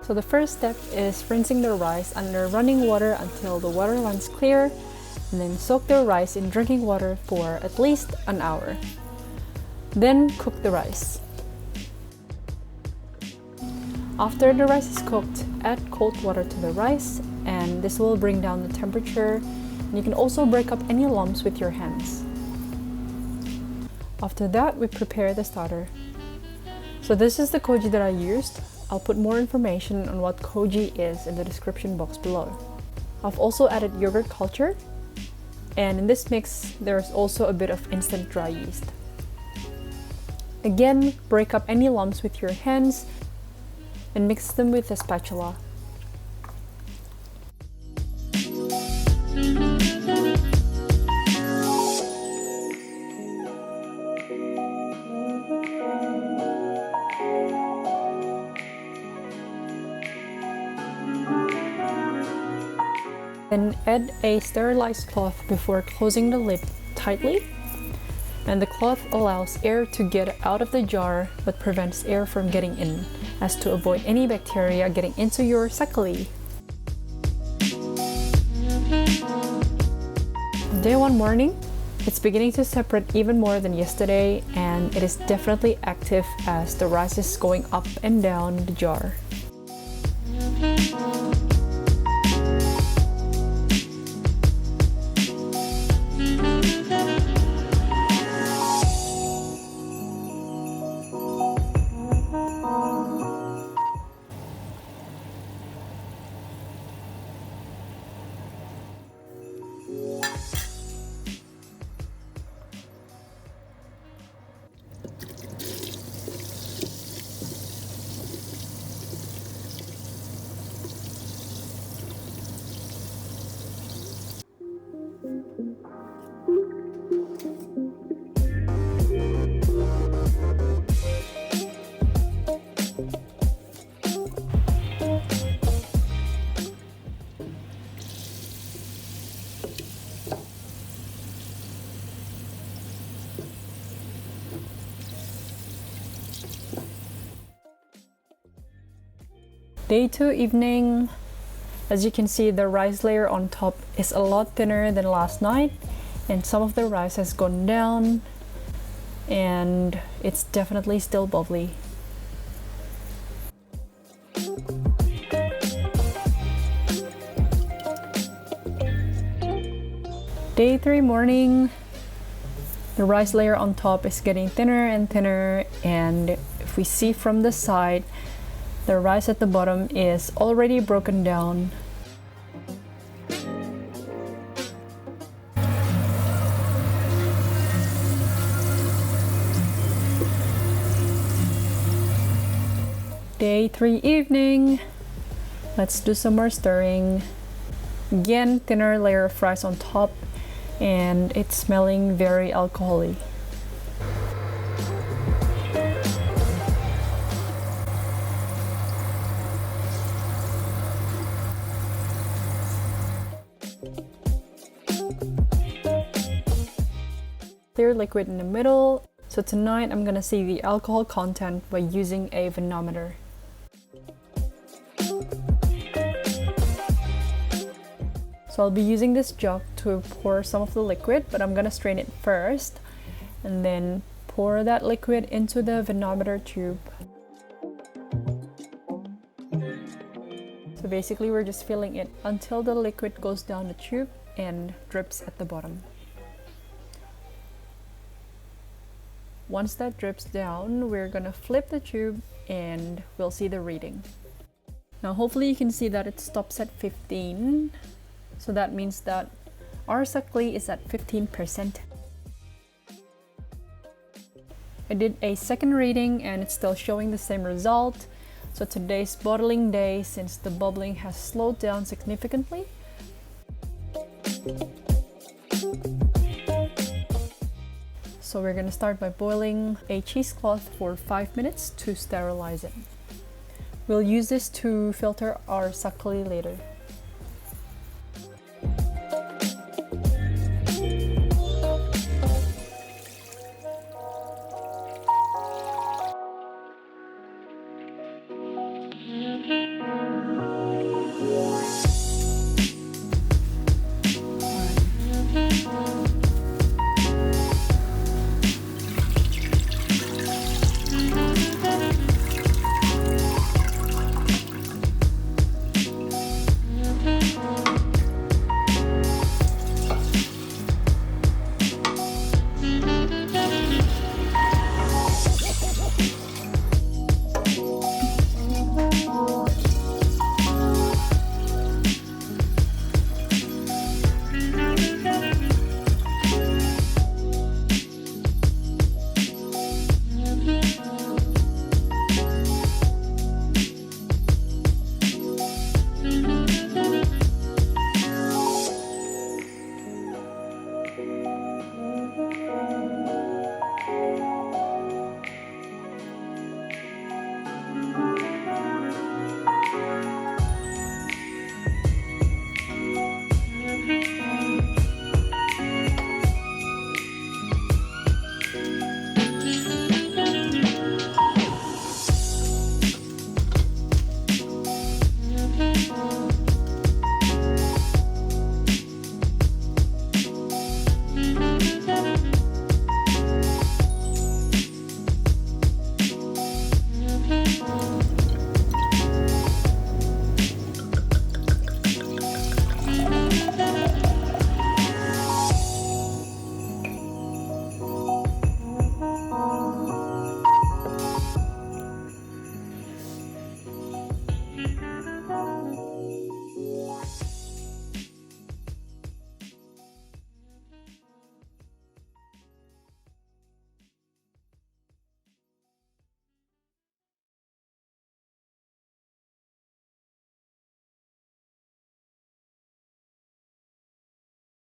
So the first step is rinsing the rice under running water until the water runs clear, and then soak the rice in drinking water for at least an hour. Then cook the rice. After the rice is cooked, add cold water to the rice, and this will bring down the temperature. And you can also break up any lumps with your hands. After that, we prepare the starter. So this is the koji that I used. I'll put more information on what koji is in the description box below. I've also added yogurt culture, and in this mix there's also a bit of instant dry yeast. Again, break up any lumps with your hands and mix them with a spatula. Then add a sterilized cloth before closing the lid tightly. And the cloth allows air to get out of the jar but prevents air from getting in, as to avoid any bacteria getting into your sakgeolli. Day 1 morning, it's beginning to separate even more than yesterday, and it is definitely active as the rice is going up and down the jar. Day 2 evening, as you can see, the rice layer on top is a lot thinner than last night, and some of the rice has gone down, and it's definitely still bubbly. Day 3 morning, the rice layer on top is getting thinner and thinner, and if we see from the side, the rice at the bottom is already broken down. Day 3 evening, let's do some more stirring. Again, thinner layer of rice on top, and it's smelling very alcoholic. Clear liquid in the middle. So tonight I'm gonna see the alcohol content by using a vanometer. So I'll be using this jug to pour some of the liquid, but I'm gonna strain it first and then pour that liquid into the vanometer tube. So basically we're just filling it until the liquid goes down the tube and drips at the bottom. Once that drips down, we're gonna flip the tube and we'll see the reading. Now hopefully you can see that it stops at 15. So that means that our sakgeolli is at 15%. I did a second reading and it's still showing the same result. So today's bottling day, since the bubbling has slowed down significantly. So we're gonna start by boiling a cheesecloth for 5 minutes to sterilize it. We'll use this to filter our sakgeolli later.